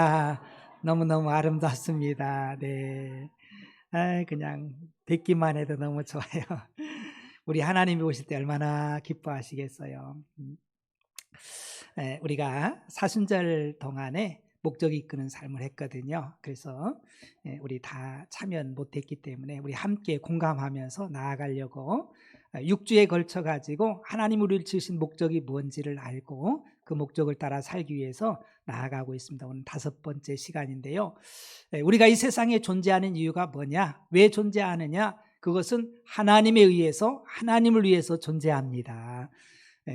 아, 너무너무 아름답습니다. 네. 그냥 듣기만 해도 너무 좋아요. 우리 하나님이 오실 때 얼마나 기뻐하시겠어요. 우리가 사순절 동안에 목적이 이끄는 삶을 했거든요. 그래서 우리 다 참여 못했기 때문에 우리 함께 공감하면서 나아가려고 6주에 걸쳐 가지고 하나님 우리를 지으신 목적이 뭔지를 알고 그 목적을 따라 살기 위해서 나아가고 있습니다. 오늘 5번째 시간인데요. 우리가 이 세상에 존재하는 이유가 뭐냐? 왜 존재하느냐? 그것은 하나님에 의해서, 하나님을 위해서 존재합니다.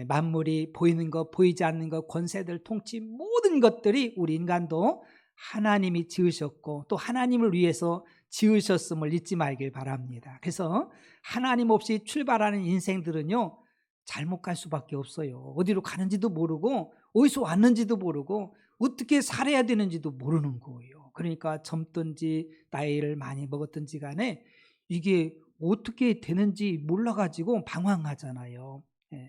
만물이 보이는 것, 보이지 않는 것, 권세들, 통치, 모든 것들이 우리 인간도 하나님이 지으셨고 또 하나님을 위해서 지으셨음을 잊지 말길 바랍니다. 그래서 하나님 없이 출발하는 인생들은요, 잘못 갈 수밖에 없어요. 어디로 가는지도 모르고 어디서 왔는지도 모르고 어떻게 살아야 되는지도 모르는 거예요. 그러니까 젊든지 나이를 많이 먹었든지 간에 이게 어떻게 되는지 몰라가지고 방황하잖아요.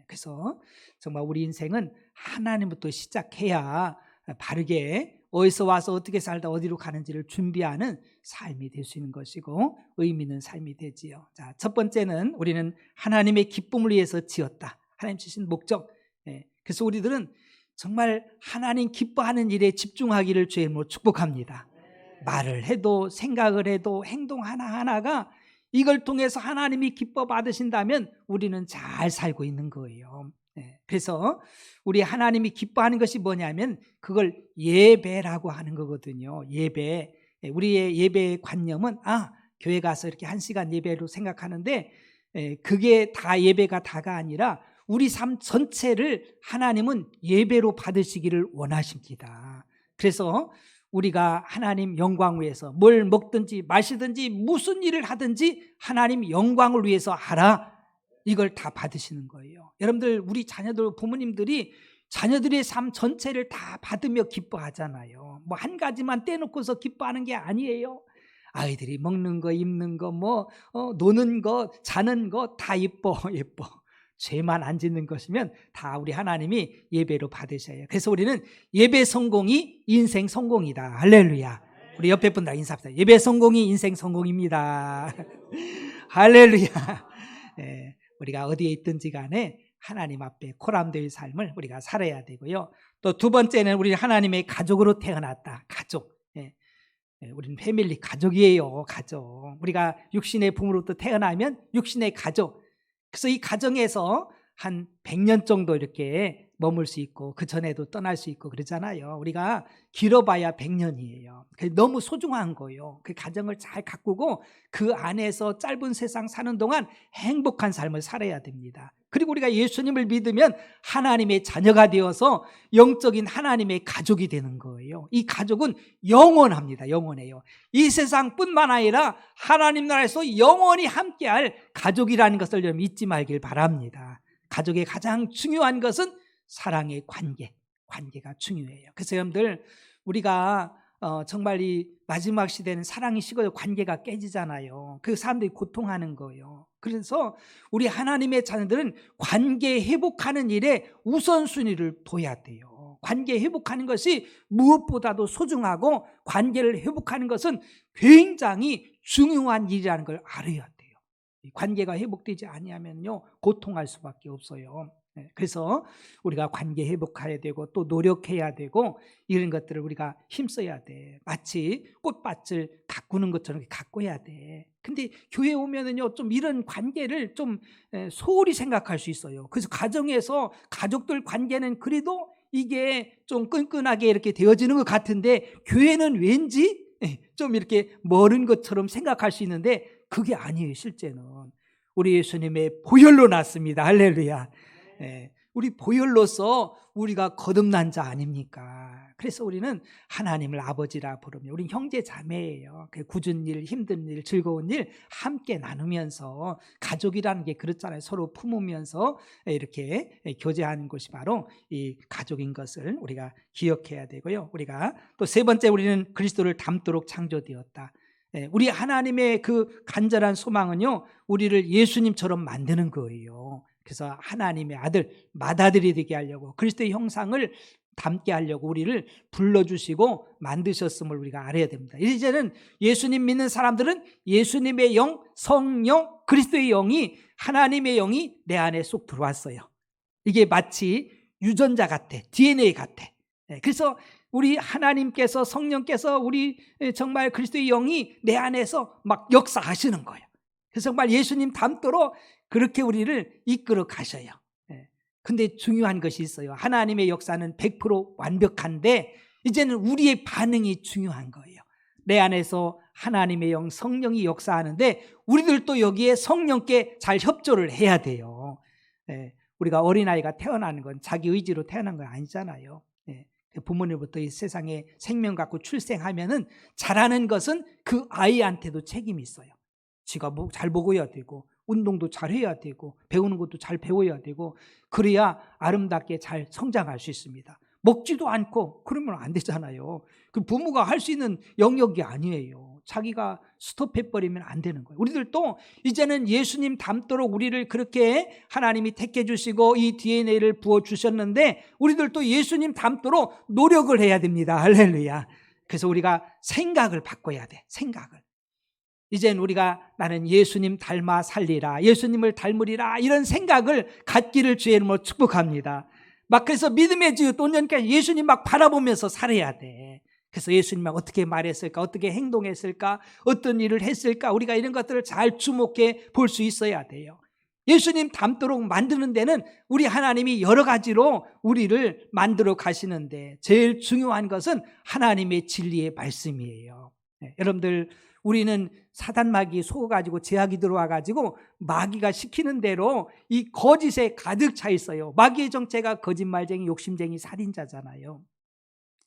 그래서 정말 우리 인생은 하나님부터 시작해야 바르게 어디서 와서 어떻게 살다 어디로 가는지를 준비하는 삶이 될 수 있는 것이고 의미 있는 삶이 되지요. 자, 첫 번째는 우리는 하나님의 기쁨을 위해서 지었다. 하나님 주신 목적. 그래서 우리들은 정말 하나님 기뻐하는 일에 집중하기를 주의 이름으로 축복합니다. 말을 해도 생각을 해도 행동 하나하나가 이걸 통해서 하나님이 기뻐 받으신다면 우리는 잘 살고 있는 거예요. 그래서 우리 하나님이 기뻐하는 것이 뭐냐면 그걸 예배라고 하는 거거든요. 예배. 우리의 예배의 관념은 교회 가서 이렇게 1시간 예배로 생각하는데 그게 다 예배가 다가 아니라 우리 삶 전체를 하나님은 예배로 받으시기를 원하십니다. 그래서 우리가 하나님 영광을 위해서 뭘 먹든지 마시든지 무슨 일을 하든지 하나님 영광을 위해서 하라, 이걸 다 받으시는 거예요. 여러분들, 우리 자녀들, 부모님들이 자녀들의 삶 전체를 다 받으며 기뻐하잖아요. 뭐 한 가지만 떼놓고서 기뻐하는 게 아니에요. 아이들이 먹는 거, 입는 거, 노는 거, 자는 거 다 예뻐. 죄만 안 짓는 것이면 다 우리 하나님이 예배로 받으셔요. 그래서 우리는 예배 성공이 인생 성공이다. 할렐루야. 우리 옆에 분들 인사합시다. 예배 성공이 인생 성공입니다. 할렐루야. 우리가 어디에 있든지 간에 하나님 앞에 코람될 삶을 우리가 살아야 되고요. 또 두 번째는 우리 하나님의 가족으로 태어났다. 가족. 우리는 패밀리, 가족이에요. 가족. 우리가 육신의 부모로부터 태어나면 육신의 가족. 그래서 이 가정에서 한 100년 정도 이렇게 머물 수 있고 그 전에도 떠날 수 있고 그러잖아요. 우리가 길어봐야 100년이에요. 너무 소중한 거예요. 그 가정을 잘 가꾸고 그 안에서 짧은 세상 사는 동안 행복한 삶을 살아야 됩니다. 그리고 우리가 예수님을 믿으면 하나님의 자녀가 되어서 영적인 하나님의 가족이 되는 거예요. 이 가족은 영원합니다. 영원해요. 이 세상뿐만 아니라 하나님 나라에서 영원히 함께할 가족이라는 것을 여러분 잊지 말길 바랍니다. 가족의 가장 중요한 것은 사랑의 관계가 중요해요. 그래서 여러분들, 우리가 정말 이 마지막 시대는 사랑이 식어요. 관계가 깨지잖아요. 그 사람들이 고통하는 거예요. 그래서 우리 하나님의 자녀들은 관계 회복하는 일에 우선순위를 둬야 돼요. 관계 회복하는 것이 무엇보다도 소중하고 관계를 회복하는 것은 굉장히 중요한 일이라는 걸 알아야 돼요. 관계가 회복되지 아니하면요 고통할 수밖에 없어요. 그래서 우리가 관계 회복해야 되고 또 노력해야 되고 이런 것들을 우리가 힘써야 돼. 마치 꽃밭을 가꾸는 것처럼 가꿔야 돼. 근데 교회 오면은요 좀 이런 관계를 좀 소홀히 생각할 수 있어요. 그래서 가정에서 가족들 관계는 그래도 이게 좀 끈끈하게 이렇게 되어지는 것 같은데 교회는 왠지 좀 이렇게 멀은 것처럼 생각할 수 있는데 그게 아니에요. 실제는 우리 예수님의 보혈로 났습니다. 할렐루야. 우리 보혈로서 우리가 거듭난 자 아닙니까? 그래서 우리는 하나님을 아버지라 부르며 우리 형제 자매예요. 굳은 일, 힘든 일, 즐거운 일 함께 나누면서 가족이라는 게 그렇잖아요. 서로 품으면서 이렇게 교제하는 것이 바로 이 가족인 것을 우리가 기억해야 되고요. 우리가 또 세 번째, 우리는 그리스도를 닮도록 창조되었다. 우리 하나님의 그 간절한 소망은요 우리를 예수님처럼 만드는 거예요. 그래서 하나님의 아들, 맏아들이 되게 하려고 그리스도의 형상을 닮게 하려고 우리를 불러주시고 만드셨음을 우리가 알아야 됩니다. 이제는 예수님 믿는 사람들은 예수님의 영, 성령, 그리스도의 영이, 하나님의 영이 내 안에 쏙 들어왔어요. 이게 마치 유전자 같아, DNA 같아. 그래서 우리 하나님께서, 성령께서, 우리 정말 그리스도의 영이 내 안에서 막 역사하시는 거예요. 그래서 정말 예수님 닮도록 그렇게 우리를 이끌어 가셔요. 근데 중요한 것이 있어요. 하나님의 역사는 100% 완벽한데 이제는 우리의 반응이 중요한 거예요. 내 안에서 하나님의 영, 성령이 역사하는데 우리들도 여기에 성령께 잘 협조를 해야 돼요. 우리가 어린아이가 태어나는 건 자기 의지로 태어난 건 아니잖아요. 부모님부터 이 세상에 생명 갖고 출생하면은 자라는 것은 그 아이한테도 책임이 있어요. 지가 잘 먹어야 되고 운동도 잘 해야 되고 배우는 것도 잘 배워야 되고 그래야 아름답게 잘 성장할 수 있습니다. 먹지도 않고 그러면 안 되잖아요. 그 부모가 할 수 있는 영역이 아니에요. 자기가 스톱해버리면 안 되는 거예요. 우리들도 이제는 예수님 닮도록 우리를 그렇게 하나님이 택해 주시고 이 DNA를 부어주셨는데 우리들도 예수님 닮도록 노력을 해야 됩니다. 할렐루야. 그래서 우리가 생각을 바꿔야 돼. 생각을. 이젠 우리가 나는 예수님 닮아 살리라, 예수님을 닮으리라, 이런 생각을 갖기를 주의 이름으로 축복합니다. 막 그래서 믿음의 주 또년까지 예수님 막 바라보면서 살아야 돼. 그래서 예수님 어떻게 말했을까, 어떻게 행동했을까, 어떤 일을 했을까, 우리가 이런 것들을 잘 주목해 볼 수 있어야 돼요. 예수님 닮도록 만드는 데는 우리 하나님이 여러 가지로 우리를 만들어 가시는데 제일 중요한 것은 하나님의 진리의 말씀이에요. 여러분들, 우리는 사단마귀 속아가지고 제약이 들어와가지고 마귀가 시키는 대로 이 거짓에 가득 차 있어요. 마귀의 정체가 거짓말쟁이, 욕심쟁이, 살인자잖아요.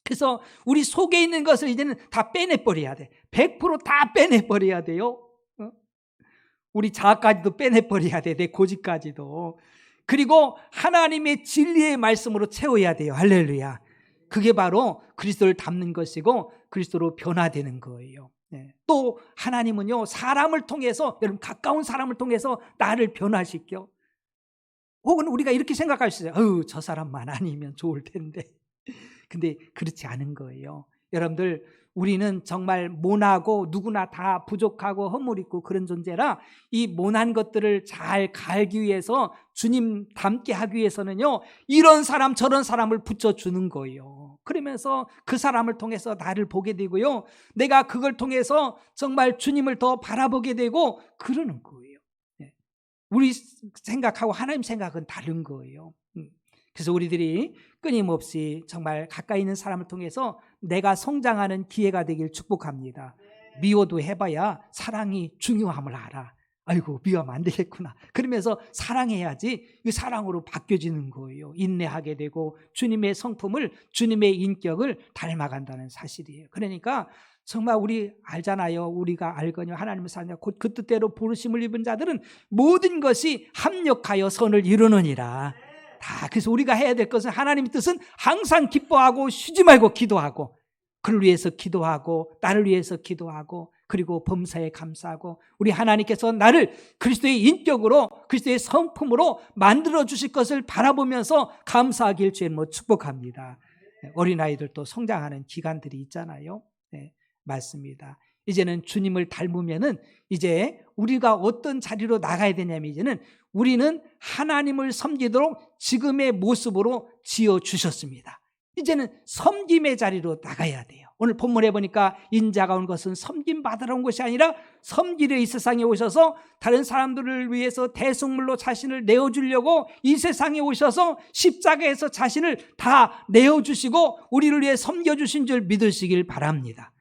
그래서 우리 속에 있는 것을 이제는 다 빼내버려야 돼. 100% 빼내버려야 돼요. 우리 자아까지도 빼내버려야 돼. 내 고집까지도. 그리고 하나님의 진리의 말씀으로 채워야 돼요. 할렐루야. 그게 바로 그리스도를 닮는 것이고 그리스도로 변화되는 거예요. 또 하나님은요, 사람을 통해서, 여러분 가까운 사람을 통해서 나를 변화시켜. 혹은 우리가 이렇게 생각할 수 있어요. 저 사람만 아니면 좋을 텐데. 근데 그렇지 않은 거예요. 여러분들, 우리는 정말 모나고 누구나 다 부족하고 허물 있고 그런 존재라 이 모난 것들을 잘 갈기 위해서, 주님 닮게 하기 위해서는요, 이런 사람 저런 사람을 붙여주는 거예요. 그러면서 그 사람을 통해서 나를 보게 되고요, 내가 그걸 통해서 정말 주님을 더 바라보게 되고 그러는 거예요. 우리 생각하고 하나님 생각은 다른 거예요. 그래서 우리들이 끊임없이 정말 가까이 있는 사람을 통해서 내가 성장하는 기회가 되길 축복합니다. 미워도 해봐야 사랑이 중요함을 알아. 아이고, 미워하면 안 되겠구나. 그러면서 사랑해야지 이 사랑으로 바뀌어지는 거예요. 인내하게 되고 주님의 성품을, 주님의 인격을 닮아간다는 사실이에요. 그러니까 정말 우리 알잖아요. 우리가 알거니와 하나님을 사냐 곧 그 뜻대로 부르심을 입은 자들은 모든 것이 합력하여 선을 이루느니라. 다. 그래서 우리가 해야 될 것은, 하나님의 뜻은 항상 기뻐하고 쉬지 말고 기도하고, 그를 위해서 기도하고 나를 위해서 기도하고, 그리고 범사에 감사하고, 우리 하나님께서 나를 그리스도의 인격으로, 그리스도의 성품으로 만들어 주실 것을 바라보면서 감사하길 주의 이름으로 축복합니다. 어린아이들도 성장하는 기간들이 있잖아요. 맞습니다. 이제는 주님을 닮으면은 이제 우리가 어떤 자리로 나가야 되냐면, 이제는 우리는 하나님을 섬기도록 지금의 모습으로 지어주셨습니다. 이제는 섬김의 자리로 나가야 돼요. 오늘 본문에 보니까 인자가 온 것은 섬김 받으러 온 것이 아니라 섬기려 이 세상에 오셔서 다른 사람들을 위해서 대속물로 자신을 내어주려고 이 세상에 오셔서 십자가에서 자신을 다 내어주시고 우리를 위해 섬겨주신 줄 믿으시길 바랍니다.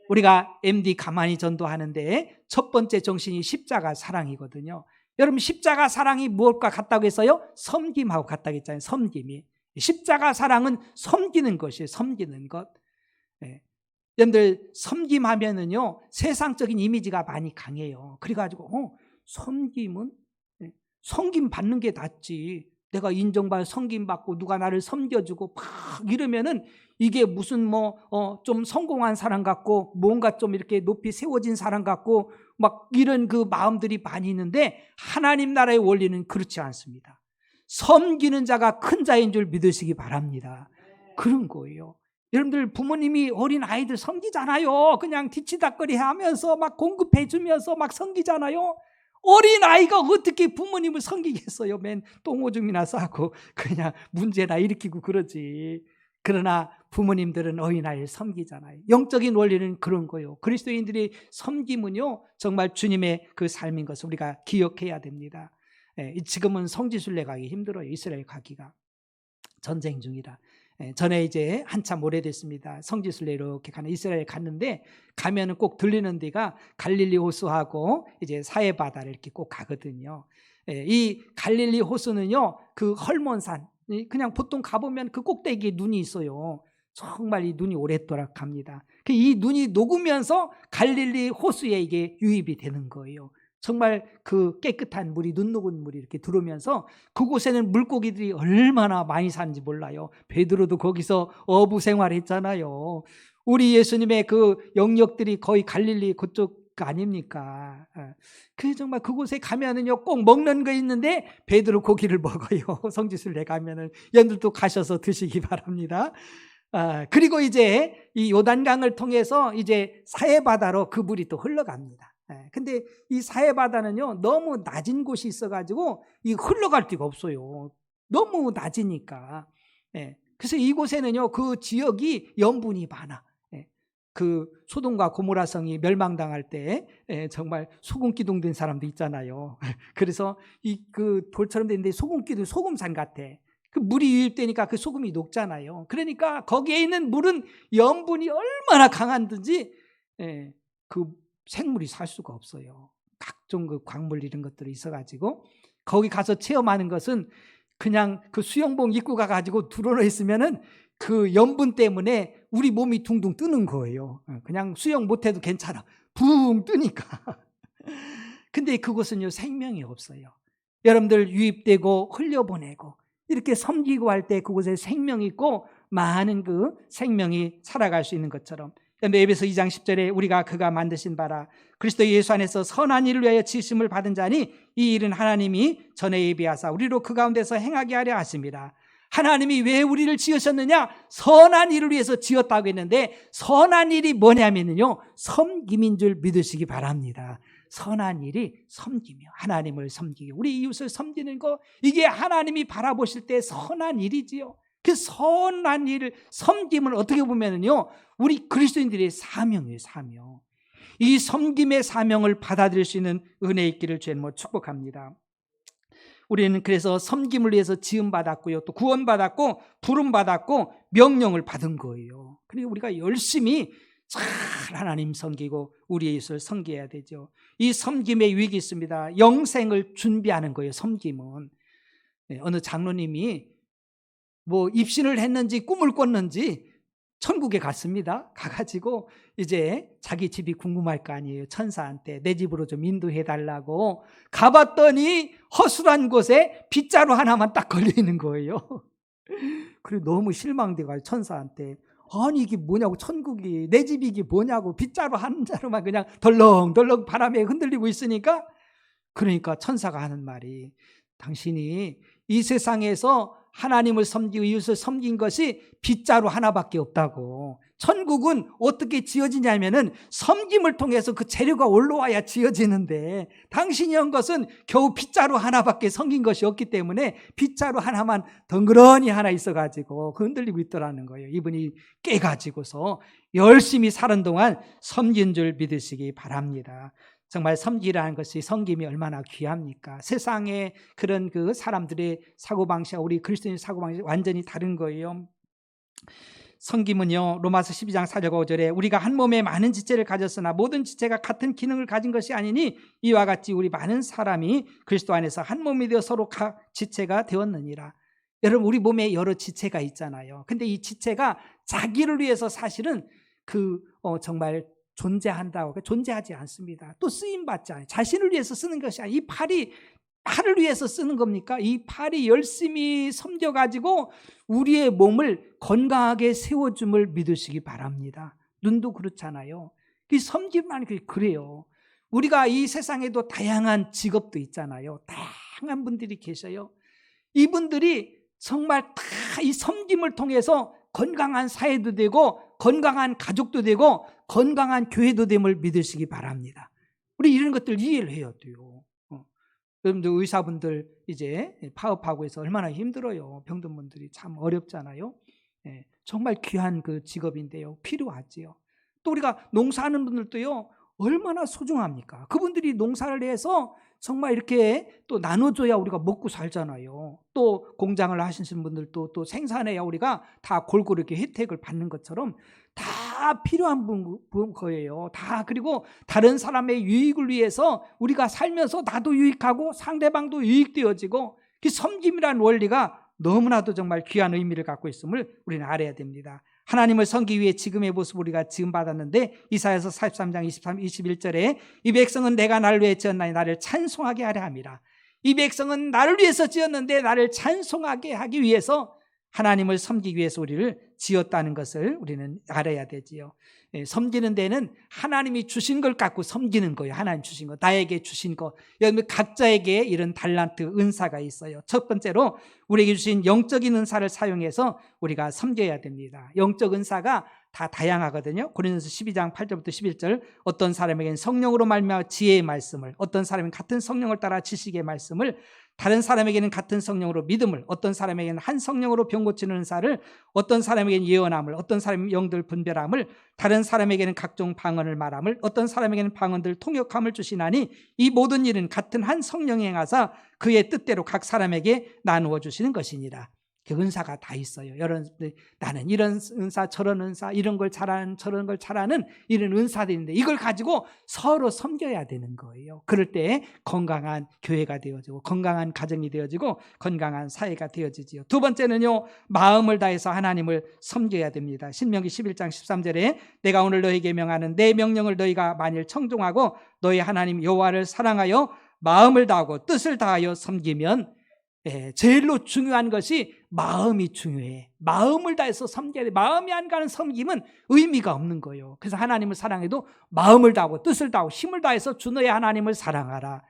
우리가 MD 가만히 전도하는데 첫 번째 정신이 십자가 사랑이거든요. 여러분, 십자가 사랑이 무엇과 같다고 했어요? 섬김하고 같다고 했잖아요. 섬김이. 십자가 사랑은 섬기는 것이에요. 섬기는 것. 여러분들, 섬김하면은요, 세상적인 이미지가 많이 강해요. 그래가지고 섬김은 섬김 받는 게 낫지. 내가 인정받고 섬김받고 누가 나를 섬겨주고 막 이러면은 이게 무슨 좀 성공한 사람 같고 뭔가 좀 이렇게 높이 세워진 사람 같고 막 이런 그 마음들이 많이 있는데, 하나님 나라의 원리는 그렇지 않습니다. 섬기는 자가 큰 자인 줄 믿으시기 바랍니다. 그런 거예요. 여러분들 부모님이 어린 아이들 섬기잖아요. 그냥 뒤치다꺼리 하면서 막 공급해 주면서 막 섬기잖아요. 어린 아이가 어떻게 부모님을 섬기겠어요? 맨 똥오줌이나 싸고 그냥 문제나 일으키고 그러지. 그러나 부모님들은 어린아이를 섬기잖아요. 영적인 원리는 그런 거예요. 그리스도인들이 섬김은요, 정말 주님의 그 삶인 것을 우리가 기억해야 됩니다. 지금은 성지순례 가기 힘들어요. 이스라엘 가기가. 전쟁 중이라. 전에 이제 한참 오래됐습니다. 성지순례 이렇게 가는 이스라엘 갔는데, 가면은 꼭 들리는 데가 갈릴리 호수하고 이제 사해바다를 이렇게 꼭 가거든요. 이 갈릴리 호수는요, 그 헐몬산, 그냥 보통 가보면 그 꼭대기에 눈이 있어요. 정말 이 눈이 오랫도록 갑니다. 이 눈이 녹으면서 갈릴리 호수에 이게 유입이 되는 거예요. 정말 그 깨끗한 물이, 눈 녹은 물이 이렇게 들어오면서 그곳에는 물고기들이 얼마나 많이 사는지 몰라요. 베드로도 거기서 어부 생활했잖아요. 우리 예수님의 그 영역들이 거의 갈릴리 그쪽 아닙니까? 정말 그곳에 가면은요, 꼭 먹는 거 있는데 베드로 고기를 먹어요. 성지순례 가면은 여러분들도 가셔서 드시기 바랍니다. 그리고 이제 이 요단강을 통해서 이제 사해바다로 그 물이 또 흘러갑니다. 근데 이 사해바다는요, 너무 낮은 곳이 있어가지고 이 흘러갈 데가 없어요. 너무 낮으니까. 그래서 이곳에는요, 그 지역이 염분이 많아. 그 소돔과 고모라 성이 멸망당할 때 정말 소금 기둥 된 사람도 있잖아요. 그래서 이 그 돌처럼 됐는데 소금 기둥, 소금산 같아. 그 물이 유입되니까 그 소금이 녹잖아요. 그러니까 거기에 있는 물은 염분이 얼마나 강한든지 그 생물이 살 수가 없어요. 각종 그 광물 이런 것들이 있어가지고 거기 가서 체험하는 것은 그냥 그 수영복 입고 가가지고 들어놓여 있으면은 그 염분 때문에 우리 몸이 둥둥 뜨는 거예요. 그냥 수영 못해도 괜찮아. 붕 뜨니까. 근데 그곳은요, 생명이 없어요. 여러분들 유입되고 흘려보내고 이렇게 섬기고 할 때 그곳에 생명이 있고 많은 그 생명이 살아갈 수 있는 것처럼, 에베소 2장 10절에 우리가 그가 만드신 바라 그리스도 예수 안에서 선한 일을 위하여 지으심을 받은 자니 이 일은 하나님이 전에 예비하사 우리로 그 가운데서 행하게 하려 하심이라. 하나님이 왜 우리를 지으셨느냐? 선한 일을 위해서 지었다고 했는데, 선한 일이 뭐냐면요, 섬김인 줄 믿으시기 바랍니다. 선한 일이 섬기며 하나님을 섬기고 우리 이웃을 섬기는 거, 이게 하나님이 바라보실 때 선한 일이지요. 그 선한 일을, 섬김을 어떻게 보면요, 우리 그리스도인들의 사명이에요. 사명. 이 섬김의 사명을 받아들일 수 있는 은혜 있기를 주님으로 축복합니다. 우리는 그래서 섬김을 위해서 지음받았고요, 또 구원받았고 부름받았고 명령을 받은 거예요. 그리고 우리가 열심히 잘 하나님 섬기고 우리의 이웃을 섬겨야 되죠. 이 섬김의 유익이 있습니다. 영생을 준비하는 거예요. 섬김은. 어느 장로님이 뭐 입신을 했는지 꿈을 꿨는지 천국에 갔습니다. 가가지고 이제 자기 집이 궁금할 거 아니에요. 천사한테 내 집으로 좀 인도해 달라고 가봤더니 허술한 곳에 빗자루 하나만 딱 걸려있는 거예요. 그리고 너무 실망돼가지고 천사한테, 아니 이게 뭐냐고, 천국이 내 집이 이게 뭐냐고, 빗자루 한 자루만 그냥 덜렁덜렁 바람에 흔들리고 있으니까. 그러니까 천사가 하는 말이, 당신이 이 세상에서 하나님을 섬기고 이웃을 섬긴 것이 빗자루 하나밖에 없다고. 천국은 어떻게 지어지냐면은 섬김을 통해서 그 재료가 올라와야 지어지는데, 당신이 한 것은 겨우 빗자루 하나밖에 섬긴 것이 없기 때문에 빗자루 하나만 덩그러니 하나 있어가지고 흔들리고 있더라는 거예요. 이분이 깨가지고서 열심히 사는 동안 섬긴 줄 믿으시기 바랍니다. 정말 섬기라는 것이, 섬김이 얼마나 귀합니까? 세상의 그런 그 사람들의 사고방식과 우리 그리스도인의 사고방식이 완전히 다른 거예요. 섬김은요, 로마서 12장 4절과 5절에 우리가 한 몸에 많은 지체를 가졌으나 모든 지체가 같은 기능을 가진 것이 아니니 이와 같이 우리 많은 사람이 그리스도 안에서 한 몸이 되어 서로 각 지체가 되었느니라. 여러분, 우리 몸에 여러 지체가 있잖아요. 근데 이 지체가 자기를 위해서 사실은 정말 존재한다고, 존재하지 않습니다. 또 쓰임받지 않아요. 자신을 위해서 쓰는 것이 아니라, 이 팔을 위해서 쓰는 겁니까? 이 팔이 열심히 섬겨가지고 우리의 몸을 건강하게 세워줌을 믿으시기 바랍니다. 눈도 그렇잖아요. 이 섬김만 그래요. 우리가 이 세상에도 다양한 직업도 있잖아요. 다양한 분들이 계셔요. 이분들이 정말 다 이 섬김을 통해서 건강한 사회도 되고 건강한 가족도 되고 건강한 교회도 됨을 믿으시기 바랍니다. 우리 이런 것들 이해를 해야 돼요. 여러분들 의사분들 이제 파업하고 해서 얼마나 힘들어요. 병든 분들이 참 어렵잖아요. 정말 귀한 그 직업인데요. 필요하지요. 또 우리가 농사하는 분들도요. 얼마나 소중합니까? 그분들이 농사를 해서 정말 이렇게 또 나눠줘야 우리가 먹고 살잖아요. 또 공장을 하시는 분들도 또 생산해야 우리가 다 골고루 이렇게 혜택을 받는 것처럼 다 필요한 거예요. 다. 그리고 다른 사람의 유익을 위해서 우리가 살면서 나도 유익하고 상대방도 유익되어지고 그 섬김이라는 원리가 너무나도 정말 귀한 의미를 갖고 있음을 우리는 알아야 됩니다. 하나님을 섬기기 위해 지금의 모습을 우리가 지금 받았는데 이사야서 43장 21절에 이 백성은 내가 나를 위해 지었나니 나를 찬송하게 하려 함이라. 이 백성은 나를 위해서 지었는데 나를 찬송하게 하기 위해서 하나님을 섬기기 위해서 우리를 지었다는 것을 우리는 알아야 되지요. 섬기는 데는 하나님이 주신 걸 갖고 섬기는 거예요. 하나님 주신 거, 나에게 주신 거. 여러분 각자에게 이런 달란트, 은사가 있어요. 첫 번째로 우리에게 주신 영적인 은사를 사용해서 우리가 섬겨야 됩니다. 영적 은사가 다 다양하거든요. 고린도서 12장 8절부터 11절 어떤 사람에게는 성령으로 말미암아 지혜의 말씀을, 어떤 사람은 같은 성령을 따라 지식의 말씀을, 다른 사람에게는 같은 성령으로 믿음을, 어떤 사람에게는 한 성령으로 병 고치는 은사를, 어떤 사람에게는 예언함을, 어떤 사람은 영들 분별함을, 다른 사람에게는 각종 방언을 말함을, 어떤 사람에게는 방언들 통역함을 주시나니 이 모든 일은 같은 한 성령이 행하사 그의 뜻대로 각 사람에게 나누어 주시는 것이니라. 그 은사가 다 있어요. 여러분들 나는 이런 은사, 저런 은사, 이런 걸 잘하는, 저런 걸 잘하는 이런 은사들이 있는데 이걸 가지고 서로 섬겨야 되는 거예요. 그럴 때 건강한 교회가 되어지고 건강한 가정이 되어지고 건강한 사회가 되어지지요. 두 번째는요, 마음을 다해서 하나님을 섬겨야 됩니다. 신명기 11장 13절에 내가 오늘 너희에게 명하는 내 명령을 너희가 만일 청종하고 너희 하나님 여호와를 사랑하여 마음을 다하고 뜻을 다하여 섬기면, 제일로 중요한 것이 마음이 중요해. 마음을 다해서 섬겨야 돼. 마음이 안 가는 섬김은 의미가 없는 거예요. 그래서 하나님을 사랑해도 마음을 다하고 뜻을 다하고 힘을 다해서 주 너의 하나님을 사랑하라.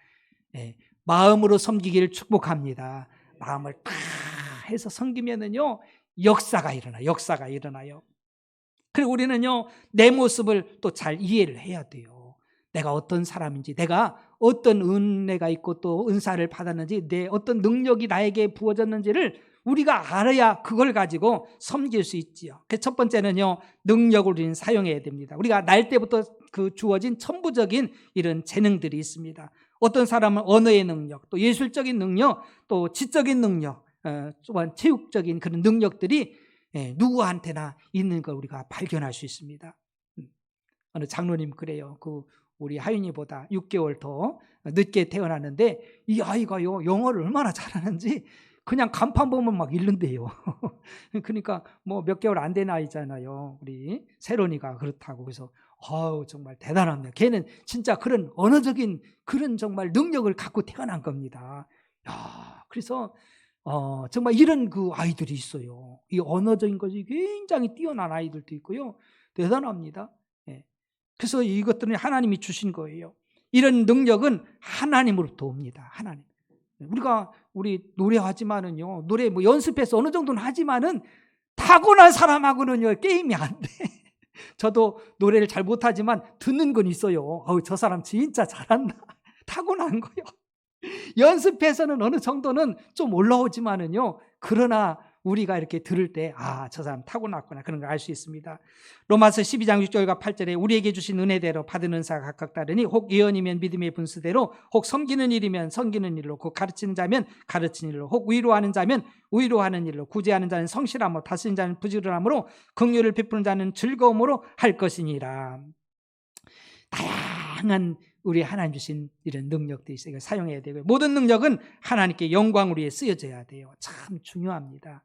마음으로 섬기기를 축복합니다. 마음을 다 해서 섬기면은요, 역사가 일어나요. 그리고 우리는요, 내 모습을 또 잘 이해를 해야 돼요. 내가 어떤 사람인지, 내가 어떤 은혜가 있고 또 은사를 받았는지, 내 어떤 능력이 나에게 부어졌는지를 우리가 알아야 그걸 가지고 섬길 수 있지요. 그 첫 번째는요, 능력을 우리는 사용해야 됩니다. 우리가 날 때부터 그 주어진 천부적인 이런 재능들이 있습니다. 어떤 사람은 언어의 능력, 또 예술적인 능력, 또 지적인 능력, 또한 체육적인 그런 능력들이 누구한테나 있는 걸 우리가 발견할 수 있습니다. 어느 장로님 그래요. 우리 하윤이보다 6개월 더 늦게 태어났는데 이 아이가요, 영어를 얼마나 잘하는지 그냥 간판 보면 막 읽는데요. 그러니까 뭐 몇 개월 안 된 아이잖아요. 우리 세론이가 그렇다고. 그래서 정말 대단합니다. 걔는 진짜 그런 언어적인 그런 정말 능력을 갖고 태어난 겁니다. 그래서 정말 이런 그 아이들이 있어요. 이 언어적인 것이 굉장히 뛰어난 아이들도 있고요. 대단합니다. 그래서 이것들은 하나님이 주신 거예요. 이런 능력은 하나님으로부터 옵니다. 하나님. 우리 노래하지만은요, 노래 뭐 연습해서 어느 정도는 하지만은 타고난 사람하고는요, 게임이 안 돼. 저도 노래를 잘 못하지만 듣는 건 있어요. 저 사람 진짜 잘한다. 타고난 거요. 연습해서는 어느 정도는 좀 올라오지만은요, 그러나 우리가 이렇게 들을 때 저 사람 타고났구나, 그런 걸 알 수 있습니다. 로마서 12장 6절과 8절에 우리에게 주신 은혜대로 받은 은사가 각각 다르니 혹 예언이면 믿음의 분수대로, 혹 섬기는 일이면 섬기는 일로, 혹 가르치는 자면 가르치는 일로, 혹 위로하는 자면 위로하는 일로, 구제하는 자는 성실함으로, 다스리는 자는 부지런함으로, 긍휼을 베푸는 자는 즐거움으로 할 것이니라. 다양한 우리 하나님 주신 이런 능력들이 있어요. 이걸 사용해야 되고요. 모든 능력은 하나님께 영광을 위해 쓰여져야 돼요. 참 중요합니다.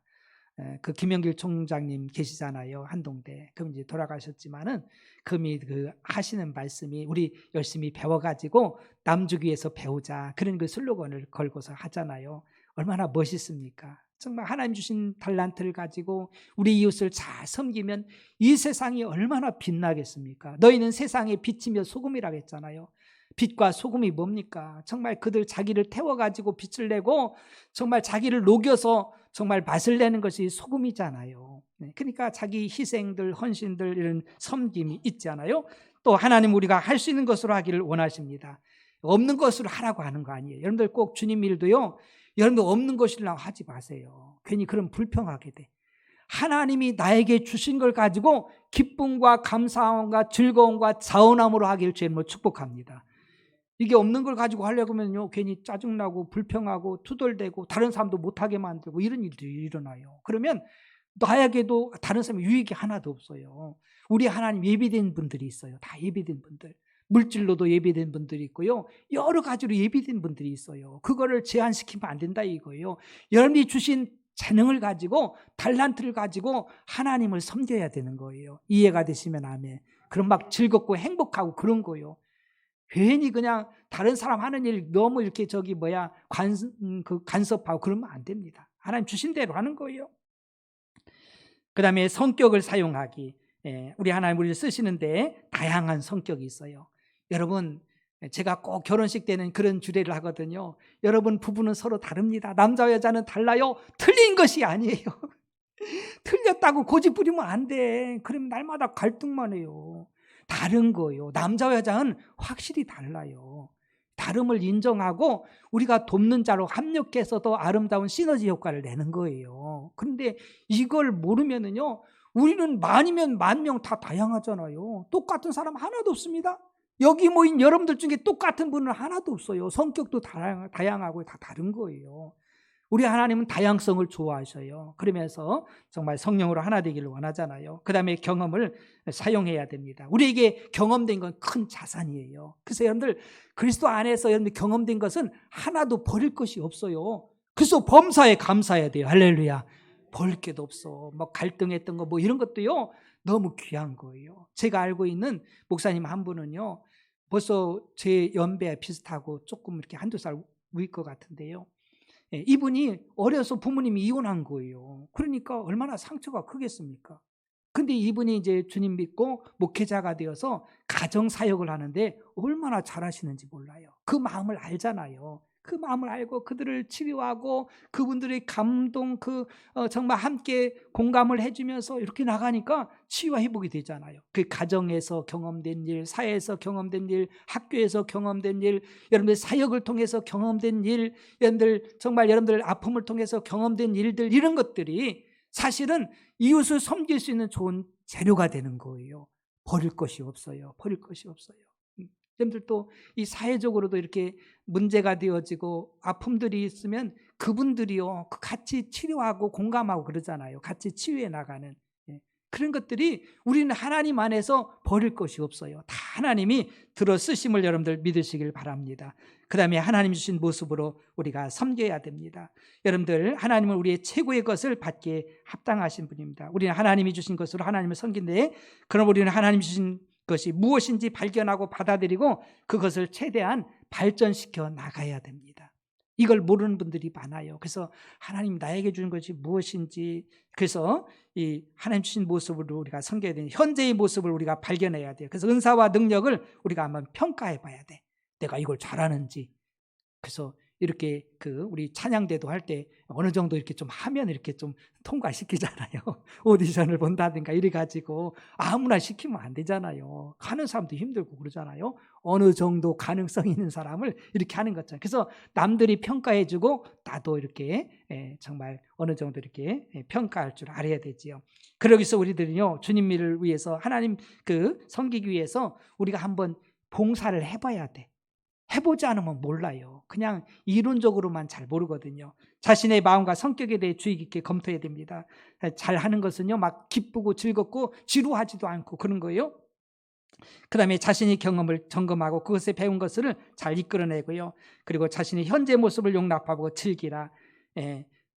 그 김영길 총장님 계시잖아요. 한동대. 그럼 이제 돌아가셨지만은 그분이 하시는 말씀이 우리 열심히 배워가지고 남주기 위해서 배우자, 그런 그 슬로건을 걸고서 하잖아요. 얼마나 멋있습니까? 정말 하나님 주신 달란트를 가지고 우리 이웃을 잘 섬기면 이 세상이 얼마나 빛나겠습니까? 너희는 세상의 빛이며 소금이라고 했잖아요. 빛과 소금이 뭡니까? 정말 그들 자기를 태워가지고 빛을 내고 정말 자기를 녹여서 정말 맛을 내는 것이 소금이잖아요. 그러니까 자기 희생들, 헌신들, 이런 섬김이 있잖아요. 또 하나님 우리가 할 수 있는 것으로 하기를 원하십니다. 없는 것으로 하라고 하는 거 아니에요. 여러분들 꼭 주님 일도요, 여러분들 없는 것이라고 하지 마세요. 괜히 그럼 불평하게 돼. 하나님이 나에게 주신 걸 가지고 기쁨과 감사함과 즐거움과 자원함으로 하기를 주님으로 축복합니다. 이게 없는 걸 가지고 하려고 하면요, 괜히 짜증나고 불평하고 투덜대고 다른 사람도 못하게 만들고 이런 일들이 일어나요. 그러면 나에게도 다른 사람이 유익이 하나도 없어요. 우리 하나님 예비된 분들이 있어요. 다 예비된 분들. 물질로도 예비된 분들이 있고요, 여러 가지로 예비된 분들이 있어요. 그거를 제한시키면 안 된다 이거예요. 여러분이 주신 재능을 가지고, 달란트를 가지고 하나님을 섬겨야 되는 거예요. 이해가 되시면 아멘. 그럼 막 즐겁고 행복하고 그런 거예요. 괜히 그냥 다른 사람 하는 일 너무 이렇게 간섭하고 그러면 안 됩니다. 하나님 주신 대로 하는 거예요. 그 다음에 성격을 사용하기. 우리 하나님 우리를 쓰시는데 다양한 성격이 있어요. 여러분, 제가 꼭 결혼식 때는 그런 주례를 하거든요. 여러분, 부부는 서로 다릅니다. 남자와 여자는 달라요. 틀린 것이 아니에요. 틀렸다고 고집 부리면 안 돼. 그럼 날마다 갈등만 해요. 다른 거예요. 남자와 여자는 확실히 달라요. 다름을 인정하고 우리가 돕는 자로 합력해서 더 아름다운 시너지 효과를 내는 거예요. 그런데 이걸 모르면은요, 우리는 만이면 만 명 다 다양하잖아요. 똑같은 사람 하나도 없습니다. 여기 모인 여러분들 중에 똑같은 분은 하나도 없어요. 성격도 다양하고 다 다른 거예요. 우리 하나님은 다양성을 좋아하셔요. 그러면서 정말 성령으로 하나 되기를 원하잖아요. 그 다음에 경험을 사용해야 됩니다. 우리에게 경험된 건 큰 자산이에요. 그래서 여러분들, 그리스도 안에서 여러분들 경험된 것은 하나도 버릴 것이 없어요. 그래서 범사에 감사해야 돼요. 할렐루야. 버릴 게도 없어. 뭐 갈등했던 거 뭐 이런 것도요, 너무 귀한 거예요. 제가 알고 있는 목사님 한 분은요, 벌써 제 연배 비슷하고 조금 이렇게 한두 살 위일 것 같은데요, 이분이 어려서 부모님이 이혼한 거예요. 그러니까 얼마나 상처가 크겠습니까? 근데 이분이 이제 주님 믿고 목회자가 되어서 가정 사역을 하는데 얼마나 잘하시는지 몰라요. 그 마음을 알잖아요. 그 마음을 알고 그들을 치료하고 그분들의 감동, 정말 함께 공감을 해주면서 이렇게 나가니까 치유와 회복이 되잖아요. 그 가정에서 경험된 일, 사회에서 경험된 일, 학교에서 경험된 일, 여러분들 사역을 통해서 경험된 일, 여러분들 아픔을 통해서 경험된 일들, 이런 것들이 사실은 이웃을 섬길 수 있는 좋은 재료가 되는 거예요. 버릴 것이 없어요. 버릴 것이 없어요. 여러분들도 이 사회적으로도 이렇게 문제가 되어지고 아픔들이 있으면 그분들이요, 같이 치료하고 공감하고 그러잖아요. 같이 치유해 나가는 그런 것들이 우리는 하나님 안에서 버릴 것이 없어요. 다 하나님이 들어 쓰심을 여러분들 믿으시길 바랍니다. 그 다음에 하나님 주신 모습으로 우리가 섬겨야 됩니다. 여러분들, 하나님은 우리의 최고의 것을 받기에 합당하신 분입니다. 우리는 하나님이 주신 것으로 하나님을 섬긴데, 그럼 우리는 하나님 주신 것이 무엇인지 발견하고 받아들이고 그것을 최대한 발전시켜 나가야 됩니다. 이걸 모르는 분들이 많아요. 그래서 하나님 나에게 주는 것이 무엇인지, 그래서 이 하나님 주신 모습으로 우리가 섬겨야 되는 현재의 모습을 우리가 발견해야 돼요. 그래서 은사와 능력을 우리가 한번 평가해 봐야 돼. 내가 이걸 잘하는지. 그래서 이렇게 우리 찬양대도 할 때 어느 정도 이렇게 좀 하면 이렇게 좀 통과시키잖아요. 오디션을 본다든가 이래가지고 아무나 시키면 안 되잖아요. 하는 사람도 힘들고 그러잖아요. 어느 정도 가능성 있는 사람을 이렇게 하는 것처럼. 그래서 남들이 평가해주고 나도 이렇게 정말 어느 정도 이렇게 평가할 줄 알아야 되지요. 그러기 위해서 우리들은요, 주님을 위해서 하나님 섬기기 위해서 우리가 한번 봉사를 해봐야 돼. 해보지 않으면 몰라요. 그냥 이론적으로만 잘 모르거든요. 자신의 마음과 성격에 대해 주의 깊게 검토해야 됩니다. 잘하는 것은요, 막 기쁘고 즐겁고 지루하지도 않고 그런 거예요. 그 다음에 자신의 경험을 점검하고 그것에 배운 것을 잘 이끌어내고요. 그리고 자신의 현재 모습을 용납하고 즐기라.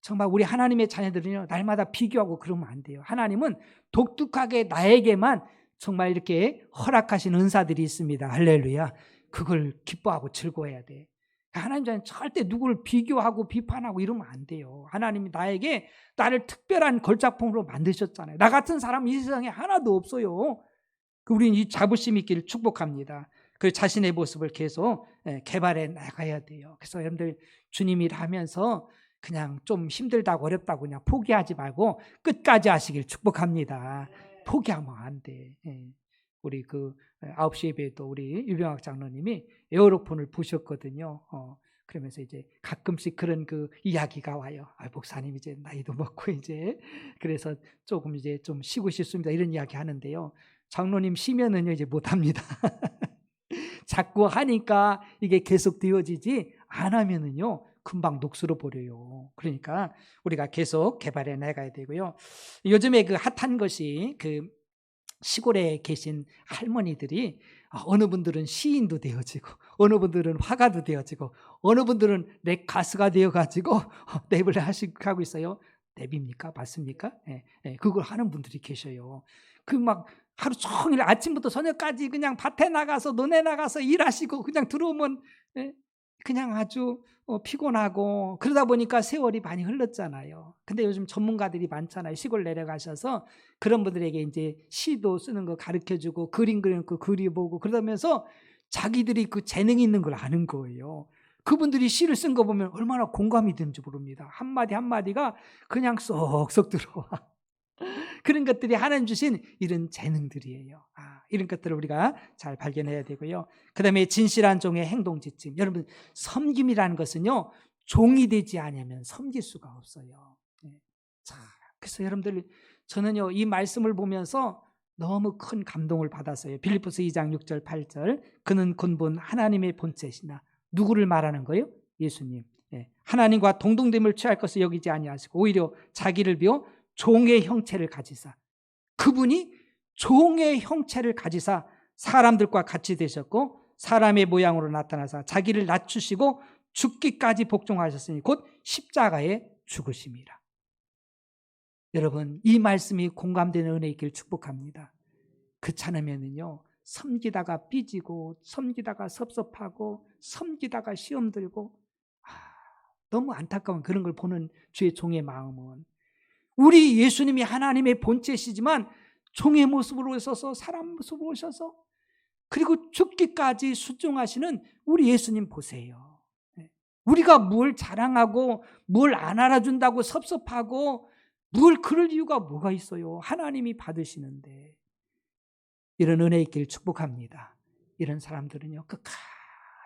정말 우리 하나님의 자녀들은요, 날마다 비교하고 그러면 안 돼요. 하나님은 독특하게 나에게만 정말 이렇게 허락하신 은사들이 있습니다. 할렐루야. 그걸 기뻐하고 즐거워해야 돼. 하나님께서는 절대 누구를 비교하고 비판하고 이러면 안 돼요. 하나님이 나를 특별한 걸작품으로 만드셨잖아요. 나 같은 사람 이 세상에 하나도 없어요. 우리는 이 자부심 있기를 축복합니다. 그 자신의 모습을 계속 개발해 나가야 돼요. 그래서 여러분들 주님 일하면서 그냥 좀 힘들다고 어렵다고 그냥 포기하지 말고 끝까지 하시길 축복합니다. 포기하면 안 돼. 우리 9시 예배에도 우리 유병학 장로님이 에어로폰을 부셨거든요. 그러면서 이제 가끔씩 그런 이야기가 와요. 목사님 이제 나이도 먹고 이제 그래서 조금 이제 좀 쉬고 싶습니다. 이런 이야기 하는데요. 장로님 쉬면은요 이제 못합니다. 자꾸 하니까 이게 계속 되어지지 안 하면은요 금방 녹슬어 버려요. 그러니까 우리가 계속 개발해 나가야 되고요. 요즘에 핫한 것이 시골에 계신 할머니들이 어느 분들은 시인도 되어지고 어느 분들은 화가도 되어지고 어느 분들은 랩 가수가 되어가지고 랩을 하고 있어요. 랩입니까? 맞습니까? 그걸 하는 분들이 계셔요. 막 하루 종일 아침부터 저녁까지 그냥 밭에 나가서 논에 나가서 일하시고 그냥 들어오면 그냥 아주 피곤하고 그러다 보니까 세월이 많이 흘렀잖아요. 근데 요즘 전문가들이 많잖아요. 시골 내려가셔서 그런 분들에게 이제 시도 쓰는 거 가르쳐주고 그림 그리는 거 그려보고 그러면서 자기들이 재능이 있는 걸 아는 거예요. 그분들이 시를 쓴 거 보면 얼마나 공감이 되는지 모릅니다. 한마디 한마디가 그냥 쏙쏙 들어와. 그런 것들이 하나님 주신 이런 재능들이에요. 이런 것들을 우리가 잘 발견해야 되고요. 그 다음에 진실한 종의 행동지침. 여러분 섬김이라는 것은요 종이 되지 않으면 섬길 수가 없어요. 자, 그래서 여러분들 저는요 이 말씀을 보면서 너무 큰 감동을 받았어요. 빌립보서 2장 6절 8절 그는 근본 하나님의 본체시나 누구를 말하는 거예요? 예수님. 하나님과 동등됨을 취할 것을 여기지 아니하시고 오히려 자기를 비워 종의 형체를 가지사 그분이 종의 형체를 가지사 사람들과 같이 되셨고 사람의 모양으로 나타나사 자기를 낮추시고 죽기까지 복종하셨으니 곧 십자가에 죽으심이라. 여러분 이 말씀이 공감되는 은혜 있기를 축복합니다. 그렇잖으면요 섬기다가 삐지고 섬기다가 섭섭하고 섬기다가 시험 들고 너무 안타까운 그런 걸 보는 주의 종의 마음은 우리 예수님이 하나님의 본체시지만 종의 모습으로 오셔서 사람 모습으로 오셔서 그리고 죽기까지 순종하시는 우리 예수님 보세요. 우리가 뭘 자랑하고 뭘 안 알아준다고 섭섭하고 뭘 그럴 이유가 뭐가 있어요. 하나님이 받으시는데. 이런 은혜 있기를 축복합니다. 이런 사람들은요 끝까지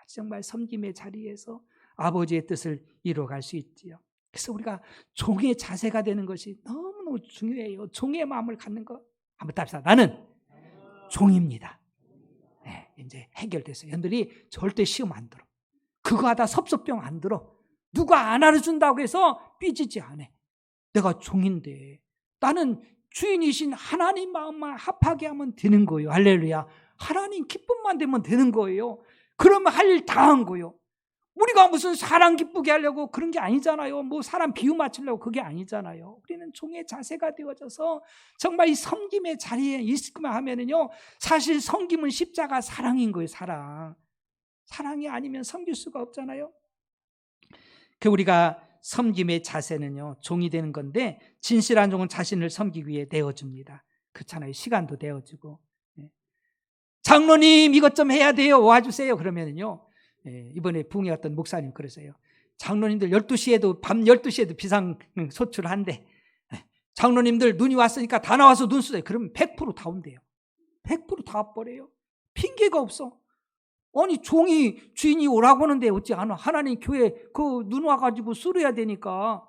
정말 섬김의 자리에서 아버지의 뜻을 이루어갈 수 있지요. 그래서 우리가 종의 자세가 되는 것이 너무너무 중요해요. 종의 마음을 갖는 것. 한번 답시다. 나는 종입니다. 이제 해결됐어요. 여러분들이 절대 시험 안 들어. 그거 하다 섭섭병 안 들어. 누가 안 알아준다고 해서 삐지지 않아. 내가 종인데 나는 주인이신 하나님 마음만 합하게 하면 되는 거예요. 할렐루야. 하나님 기쁨만 되면 되는 거예요. 그러면 할 일 다 한 거예요. 우리가 무슨 사람 기쁘게 하려고 그런 게 아니잖아요. 뭐 사람 비유 맞추려고 그게 아니잖아요. 우리는 종의 자세가 되어져서 정말 이 섬김의 자리에 있기만 하면은요, 사실 섬김은 십자가 사랑인 거예요. 사랑이 아니면 섬길 수가 없잖아요. 우리가 섬김의 자세는요 종이 되는 건데 진실한 종은 자신을 섬기기 위해 내어줍니다. 그렇잖아요. 시간도 내어주고 장로님 이것 좀 해야 돼요. 와주세요. 그러면은요 이번에 부흥에 왔던 목사님 그러세요. 장로님들 12시에도 밤 12시에도 비상 소출한대. 장로님들 눈이 왔으니까 다 나와서 눈 쓰세요. 그러면 100% 다 온대요. 100% 다 와버려요. 핑계가 없어. 아니 주인이 오라고 하는데 어찌 안 와. 하나님 교회 눈 와가지고 쓰러야 되니까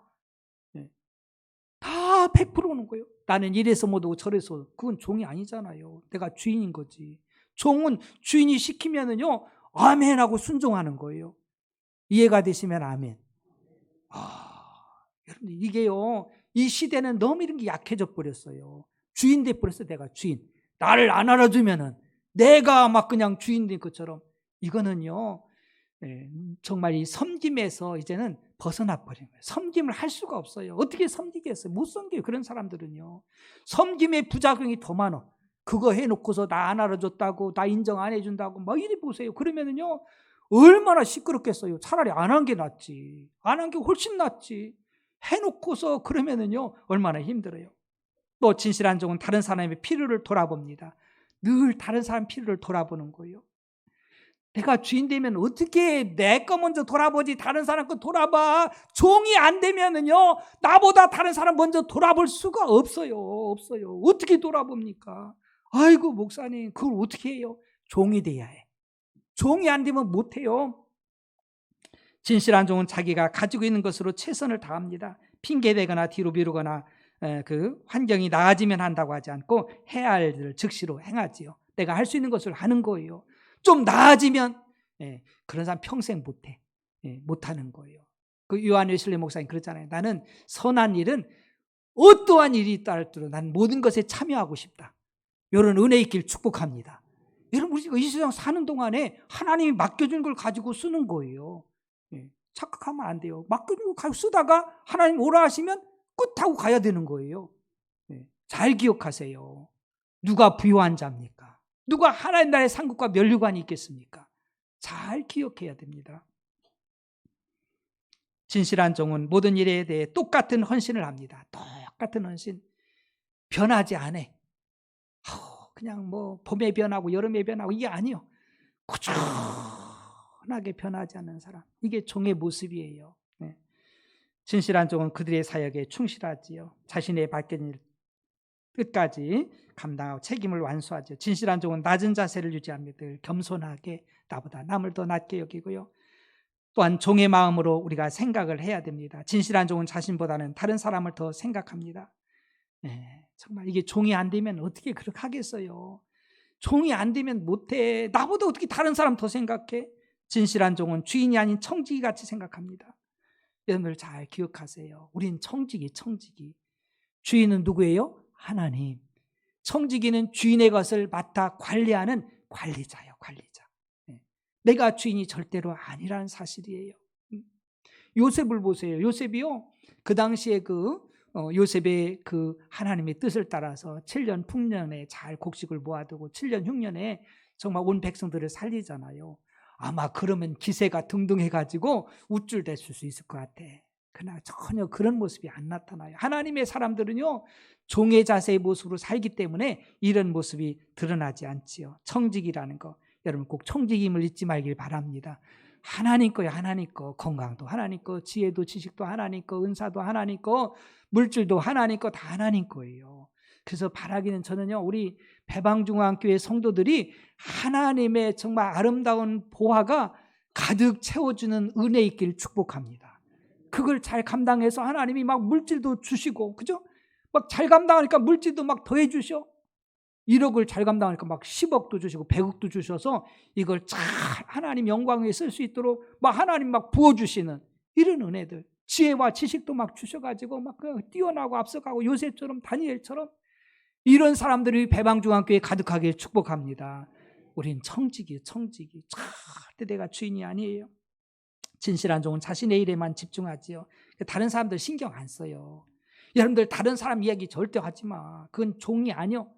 다 100% 오는 거예요. 나는 이래서 못 오고 저래서. 그건 종이 아니잖아요. 내가 주인인 거지. 종은 주인이 시키면은요 아멘하고 순종하는 거예요. 이해가 되시면 아멘. 여러분 이게요 이 시대는 너무 이런 게 약해져 버렸어요. 주인 돼 버렸어. 내가 주인. 나를 안 알아주면은 내가 막 그냥 주인 된 것처럼. 이거는요 정말 이 섬김에서 이제는 벗어나 버린 거예요. 섬김을 할 수가 없어요. 어떻게 섬기겠어요? 못 섬겨요. 그런 사람들은요. 섬김의 부작용이 더 많아. 그거 해놓고서 나 안 알아줬다고 나 인정 안 해준다고 막 이리 보세요. 그러면은요 얼마나 시끄럽겠어요. 차라리 안 한 게 낫지. 안 한 게 훨씬 낫지. 해놓고서 그러면은요, 얼마나 힘들어요. 또 진실한 종은 다른 사람의 필요를 돌아봅니다. 늘 다른 사람 필요를 돌아보는 거예요. 내가 주인 되면 어떻게 내 거 먼저 돌아보지 다른 사람 거 돌아봐. 종이 안 되면은요, 나보다 다른 사람 먼저 돌아볼 수가 없어요. 없어요. 어떻게 돌아봅니까? 아이고 목사님, 그걸 어떻게 해요? 종이 돼야 해. 종이 안 되면 못 해요. 진실한 종은 자기가 가지고 있는 것으로 최선을 다합니다. 핑계대거나 뒤로 미루거나 그 환경이 나아지면 한다고 하지 않고 해야 할 일을 즉시로 행하지요. 내가 할 수 있는 것을 하는 거예요. 좀 나아지면 그런 사람 평생 못해. 못하는 거예요. 그 요한 웨슬리 목사님 그랬잖아요. 나는 선한 일은 어떠한 일이 있다 할지라도 난 모든 것에 참여하고 싶다. 이런 은혜의 길 축복합니다. 여러분 우리가 이 세상 사는 동안에 하나님이 맡겨준 걸 가지고 쓰는 거예요. 착각하면 안 돼요. 맡겨준 걸 가지고 쓰다가 하나님 오라 하시면 끝하고 가야 되는 거예요. 잘 기억하세요. 누가 부요한 자입니까? 누가 하나님 나라의 상급과 면류관이 있겠습니까? 잘 기억해야 됩니다. 진실한 종은 모든 일에 대해 똑같은 헌신을 합니다. 똑같은 헌신. 변하지 않아. 그냥 뭐 봄에 변하고 여름에 변하고 이게 아니요. 꾸준하게 변하지 않는 사람. 이게 종의 모습이에요. 진실한 종은 그들의 사역에 충실하지요. 자신의 맡긴 일 끝까지 감당하고 책임을 완수하죠. 진실한 종은 낮은 자세를 유지합니다. 겸손하게 나보다 남을 더 낮게 여기고요. 또한 종의 마음으로 우리가 생각을 해야 됩니다. 진실한 종은 자신보다는 다른 사람을 더 생각합니다. 정말 이게 종이 안 되면 어떻게 그렇게 하겠어요? 종이 안 되면 못해. 나보다 어떻게 다른 사람 더 생각해? 진실한 종은 주인이 아닌 청지기 같이 생각합니다. 여러분들 잘 기억하세요. 우린 청지기. 주인은 누구예요? 하나님. 청지기는 주인의 것을 맡아 관리하는 관리자예요. 관리자. 내가 주인이 절대로 아니라는 사실이에요. 요셉을 보세요. 요셉이요. 그 당시에 요셉의 그 하나님의 뜻을 따라서 7년 풍년에 잘 곡식을 모아두고 7년 흉년에 정말 온 백성들을 살리잖아요. 아마 그러면 기세가 등등해가지고 우쭐댔을 수 있을 것 같아. 그러나 전혀 그런 모습이 안 나타나요. 하나님의 사람들은요, 종의 자세의 모습으로 살기 때문에 이런 모습이 드러나지 않지요. 청직이라는 거, 여러분 꼭 청직임을 잊지 말길 바랍니다. 하나님 거예요. 하나님 거. 건강도 하나님 거, 지혜도 지식도 하나님 거, 은사도 하나님 거, 물질도 하나님 거, 다 하나님 거예요. 그래서 바라기는 저는요, 우리 배방중앙교회 성도들이 하나님의 정말 아름다운 보화가 가득 채워주는 은혜 있길 축복합니다. 그걸 잘 감당해서 하나님이 막 물질도 주시고, 그죠? 막 잘 감당하니까 물질도 막 더해 주셔. 1억을 잘 감당하니까 막 10억도 주시고 100억도 주셔서 이걸 잘 하나님 영광 위에 쓸 수 있도록 막 하나님 막 부어주시는 이런 은혜들, 지혜와 지식도 막 주셔가지고 막 뛰어나고 앞서가고 요셉처럼 다니엘처럼 이런 사람들이 배방중앙교회에 가득하게 축복합니다. 우린 청지기. 절대 내가 주인이 아니에요. 진실한 종은 자신의 일에만 집중하지요. 다른 사람들 신경 안 써요. 여러분들 다른 사람 이야기 절대 하지 마. 그건 종이 아니요.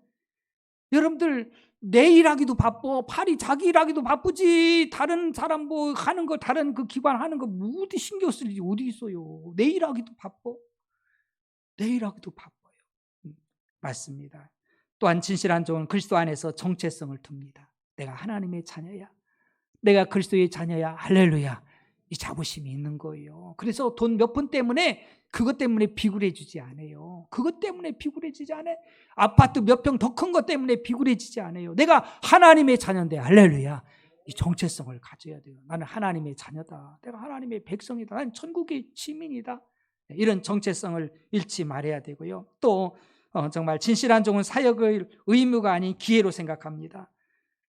여러분들 내 일하기도 바빠. 팔이 자기 일하기도 바쁘지. 다른 사람 뭐 하는 거, 다른 그 기관 하는 거 어디 신경 쓸 일이 어디 있어요. 내 일하기도 바빠. 내 일하기도 바빠요. 맞습니다. 또한 진실한 종은 그리스도 안에서 정체성을 둡니다. 내가 하나님의 자녀야. 내가 그리스도의 자녀야. 할렐루야. 이 자부심이 있는 거예요. 그래서 돈 몇 푼 때문에 그것 때문에 비굴해지지 않아요. 그것 때문에 비굴해지지 않아요. 아파트 몇 평 더 큰 것 때문에 비굴해지지 않아요. 내가 하나님의 자녀인데 할렐루야. 이 정체성을 가져야 돼요. 나는 하나님의 자녀다. 내가 하나님의 백성이다. 나는 천국의 시민이다. 이런 정체성을 잃지 말아야 되고요. 또 정말 진실한 종은 사역을 의무가 아닌 기회로 생각합니다.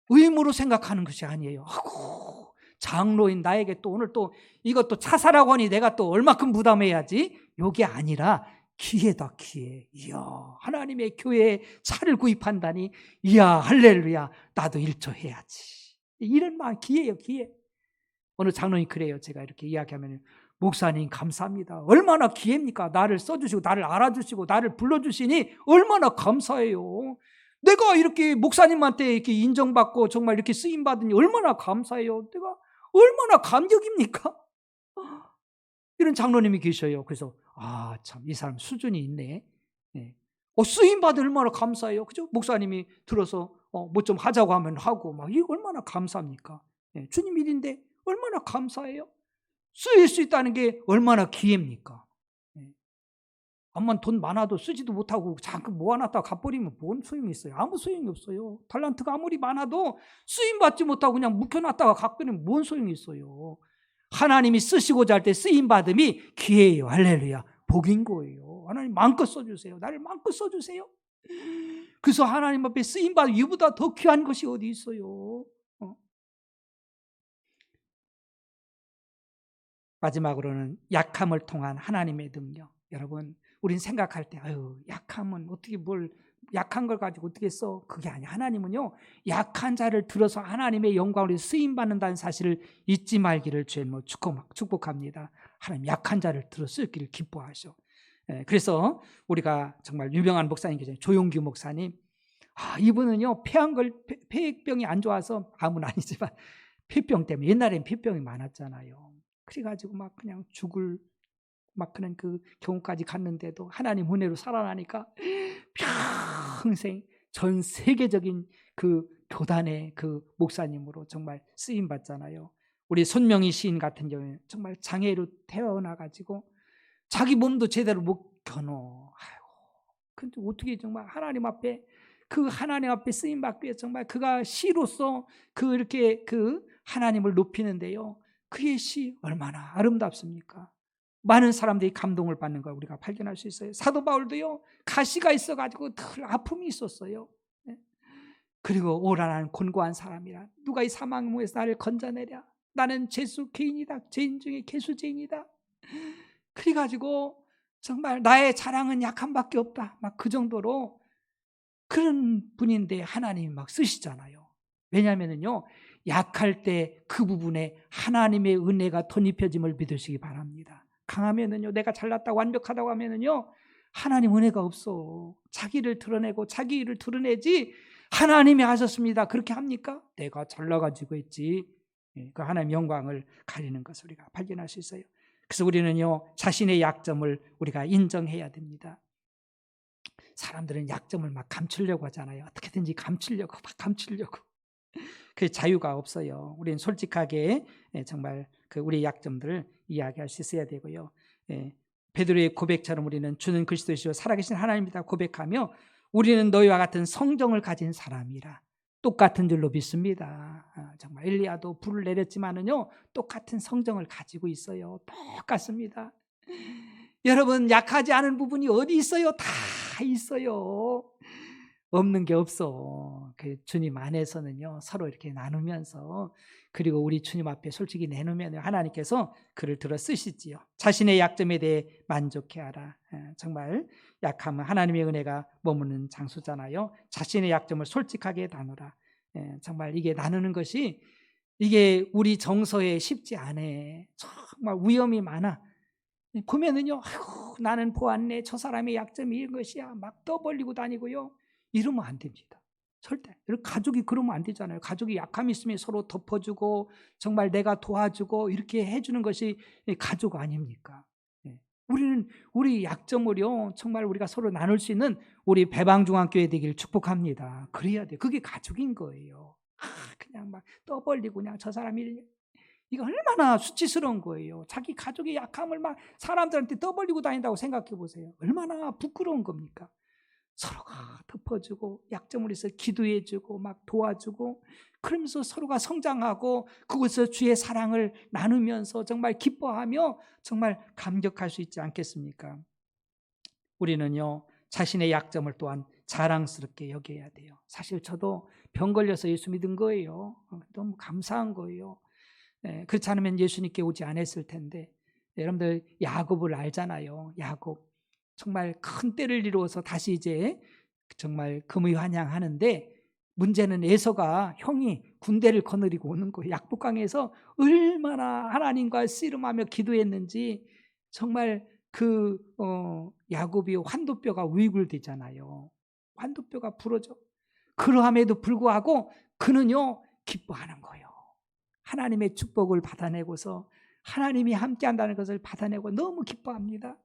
의무로 생각하는 것이 아니에요. 아이고, 장로인 나에게 또 오늘 또 이것도 차 사라고 하니 내가 또 얼마큼 부담해야지. 이게 아니라 기회다, 기회. 이야, 하나님의 교회에 차를 구입한다니. 이야, 할렐루야. 나도 일조해야지. 이런 마음, 기회예요, 기회. 어느 장로님 그래요. 제가 이렇게 이야기하면, 목사님 감사합니다. 얼마나 기회입니까? 나를 써주시고 나를 알아주시고 나를 불러주시니 얼마나 감사해요. 내가 이렇게 목사님한테 이렇게 인정받고 정말 이렇게 쓰임받으니 얼마나 감사해요. 내가 얼마나 감격입니까? 이런 장로님이 계셔요. 그래서 참 이 사람 수준이 있네. 예. 쓰임 받으면 얼마나 감사해요. 그죠? 목사님이 들어서 뭐 좀 하자고 하면 하고 막 이게 얼마나 감사합니까? 예. 주님 일인데 얼마나 감사해요. 쓰일 수 있다는 게 얼마나 기회입니까? 예. 암만 돈 많아도 쓰지도 못하고 잠깐 모아놨다가 갚버리면 뭔 소용이 있어요? 아무 소용이 없어요. 달란트가 아무리 많아도 쓰임 받지 못하고 그냥 묵혀놨다가 갚버리면 뭔 소용이 있어요? 하나님이 쓰시고자 할 때 쓰임 받음이 기회예요. 할렐루야. 복인 거예요. 하나님 마음껏 써주세요. 나를 마음껏 써주세요. 그래서 하나님 앞에 쓰임 받음 이보다 더 귀한 것이 어디 있어요? 마지막으로는 약함을 통한 하나님의 능력. 여러분, 우린 생각할 때 약함은 어떻게 약한 걸 가지고 어떻게 써? 그게 아니야. 하나님은요, 약한 자를 들어서 하나님의 영광으로 쓰임받는다는 사실을 잊지 말기를 주님으로 축복합니다. 하나님 약한 자를 들어 쓰기를 기뻐하셔. 그래서 우리가 정말 유명한 목사님 계세요. 조용규 목사님. 이분은요, 폐병이 안 좋아서 암은 아니지만 폐병 때문에, 옛날엔 폐병이 많았잖아요. 그래가지고 막 그냥 막 그런 그 경우까지 갔는데도 하나님 은혜로 살아나니까 평생 전 세계적인 그 교단의 그 목사님으로 정말 쓰임 받잖아요. 우리 손명희 시인 같은 경우에 정말 장애로 태어나가지고 자기 몸도 제대로 못 겨눠. 근데 어떻게 정말 하나님 앞에 쓰임 받기 위해 정말 그가 시로서 이렇게 하나님을 높이는데요. 그의 시 얼마나 아름답습니까? 많은 사람들이 감동을 받는 걸 우리가 발견할 수 있어요. 사도 바울도요, 가시가 있어가지고 늘 아픔이 있었어요. 그리고 오라 나는 곤고한 사람이라, 누가 이 사망에서 나를 건져내랴. 나는 죄수 개인이다. 죄인 중에 개수죄인이다. 그래가지고 정말 나의 자랑은 약함밖에 없다. 막 그 정도로 그런 분인데 하나님이 막 쓰시잖아요. 왜냐하면요, 약할 때 그 부분에 하나님의 은혜가 덧입혀짐을 믿으시기 바랍니다. 강하면은요, 내가 잘났다고 완벽하다고 하면은요, 하나님 은혜가 없어. 자기를 드러내고 자기 일을 드러내지 하나님이 하셨습니다. 그렇게 합니까? 내가 잘나가지고 했지. 그 하나님 영광을 가리는 것을 우리가 발견할 수 있어요. 그래서 우리는요, 자신의 약점을 우리가 인정해야 됩니다. 사람들은 약점을 막 감추려고 하잖아요. 어떻게든지 감추려고. 그 자유가 없어요. 우리는 솔직하게 정말 우리의 약점들을 이야기할 수 있어야 되고요. 베드로의 고백처럼 우리는 주는 그리스도시요 살아계신 하나님이다 고백하며 우리는 너희와 같은 성정을 가진 사람이라 똑같은 줄로 믿습니다. 정말 엘리야도 불을 내렸지만은요, 똑같은 성정을 가지고 있어요. 똑같습니다. 여러분, 약하지 않은 부분이 어디 있어요? 다 있어요. 없는 게 없어. 주님 안에서는요, 서로 이렇게 나누면서, 그리고 우리 주님 앞에 솔직히 내놓으면 하나님께서 그를 들어 쓰시지요. 자신의 약점에 대해 만족해하라. 정말 약하면 하나님의 은혜가 머무는 장소잖아요. 자신의 약점을 솔직하게 나누라. 정말 이게 나누는 것이 이게 우리 정서에 쉽지 않아. 정말 위험이 많아. 보면은요, 나는 보았네. 저 사람의 약점이 이런 것이야. 막 떠벌리고 다니고요. 이러면 안 됩니다. 절대. 가족이 그러면 안 되잖아요. 가족이 약함이 있으면 서로 덮어주고 정말 내가 도와주고 이렇게 해주는 것이 가족 아닙니까? 우리는 우리 약점을요, 정말 우리가 서로 나눌 수 있는 우리 배방중앙교회 되기를 축복합니다. 그래야 돼. 그게 가족인 거예요. 그냥 막 떠벌리고 그냥 저 사람이 이거 얼마나 수치스러운 거예요. 자기 가족의 약함을 막 사람들한테 떠벌리고 다닌다고 생각해 보세요. 얼마나 부끄러운 겁니까? 서로가 덮어주고 약점을 해서 기도해주고 막 도와주고 그러면서 서로가 성장하고 그곳에서 주의 사랑을 나누면서 정말 기뻐하며 정말 감격할 수 있지 않겠습니까? 우리는요, 자신의 약점을 또한 자랑스럽게 여겨야 돼요. 사실 저도 병 걸려서 예수 믿은 거예요. 너무 감사한 거예요. 그렇지 않으면 예수님께 오지 않았을 텐데, 여러분들 야곱을 알잖아요. 야곱 정말 큰 때를 이루어서 다시 이제 정말 금의환영하는데, 문제는 에서가 형이 군대를 거느리고 오는 거예요. 약복강에서 얼마나 하나님과 씨름하며 기도했는지 정말 야곱이 환도뼈가 위굴되잖아요. 환도뼈가 부러져. 그러함에도 불구하고 그는요, 기뻐하는 거예요. 하나님의 축복을 받아내고서 하나님이 함께한다는 것을 받아내고 너무 기뻐합니다.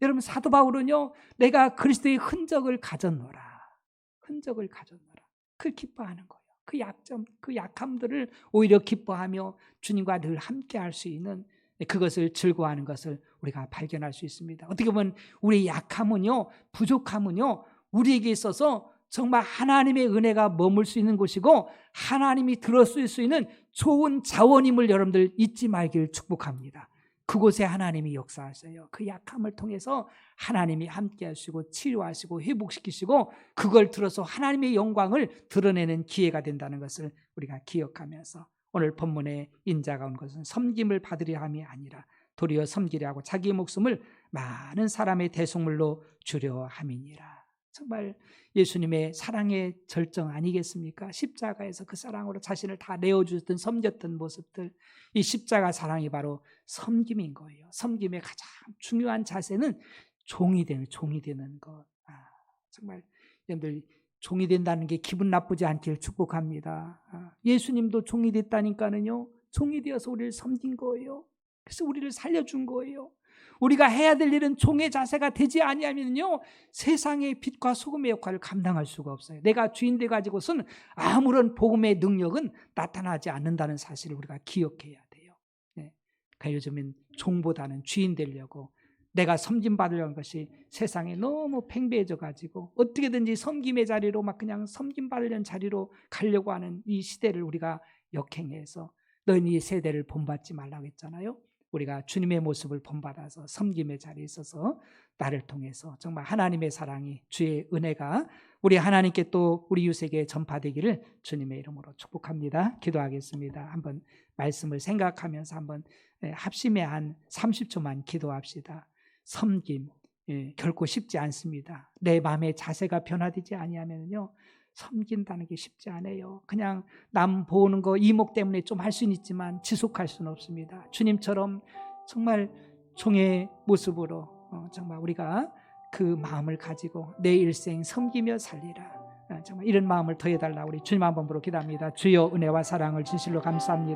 여러분, 사도 바울은요, 내가 그리스도의 흔적을 가졌노라. 흔적을 가졌노라. 그 기뻐하는 거예요. 그 약점, 그 약함들을 오히려 기뻐하며 주님과 늘 함께할 수 있는, 그것을 즐거워하는 것을 우리가 발견할 수 있습니다. 어떻게 보면 우리의 약함은요, 부족함은요, 우리에게 있어서 정말 하나님의 은혜가 머물 수 있는 곳이고 하나님이 들어쓸 수 있는 좋은 자원임을 여러분들 잊지 말길 축복합니다. 그곳에 하나님이 역사하셔요. 그 약함을 통해서 하나님이 함께 하시고 치료하시고 회복시키시고 그걸 들어서 하나님의 영광을 드러내는 기회가 된다는 것을 우리가 기억하면서 오늘 본문에 인자가 온 것은 섬김을 받으려 함이 아니라 도리어 섬기려 하고 자기의 목숨을 많은 사람의 대속물로 주려 함이니라. 정말 예수님의 사랑의 절정 아니겠습니까? 십자가에서 그 사랑으로 자신을 다 내어주던 섬겼던 모습들, 이 십자가 사랑이 바로 섬김인 거예요. 섬김의 가장 중요한 자세는 종이 되는 것. 정말 여러분들 종이 된다는 게 기분 나쁘지 않길 축복합니다. 예수님도 종이 됐다니까는요, 종이 되어서 우리를 섬긴 거예요. 그래서 우리를 살려준 거예요. 우리가 해야 될 일은 종의 자세가 되지 아니하면요, 세상의 빛과 소금의 역할을 감당할 수가 없어요. 내가 주인 돼 가지고서는 아무런 복음의 능력은 나타나지 않는다는 사실을 우리가 기억해야 돼요. 네. 그러니까 요즘엔 종보다는 주인 되려고, 내가 섬김받으려는 것이 세상에 너무 팽배해져 가지고 어떻게든지 섬김의 자리로 막 그냥 섬김받으려는 자리로 가려고 하는 이 시대를 우리가 역행해서, 너희는 이 세대를 본받지 말라고 했잖아요. 우리가 주님의 모습을 본받아서 섬김의 자리에 있어서 나를 통해서 정말 하나님의 사랑이, 주의 은혜가 우리 하나님께 또 우리 유세계에 전파되기를 주님의 이름으로 축복합니다. 기도하겠습니다. 한번 말씀을 생각하면서 한번 합심에 한 30초만 기도합시다. 섬김, 결코 쉽지 않습니다. 내 마음의 자세가 변화되지 아니하면요, 섬긴다는 게 쉽지 않아요. 그냥 남 보는 거 이목 때문에 좀 할 수는 있지만 지속할 수는 없습니다. 주님처럼 정말 종의 모습으로 정말 우리가 그 마음을 가지고 내 일생 섬기며 살리라. 정말 이런 마음을 더해달라 우리 주님 한번 부르 기도합니다. 주여, 은혜와 사랑을 진실로 감사합니다.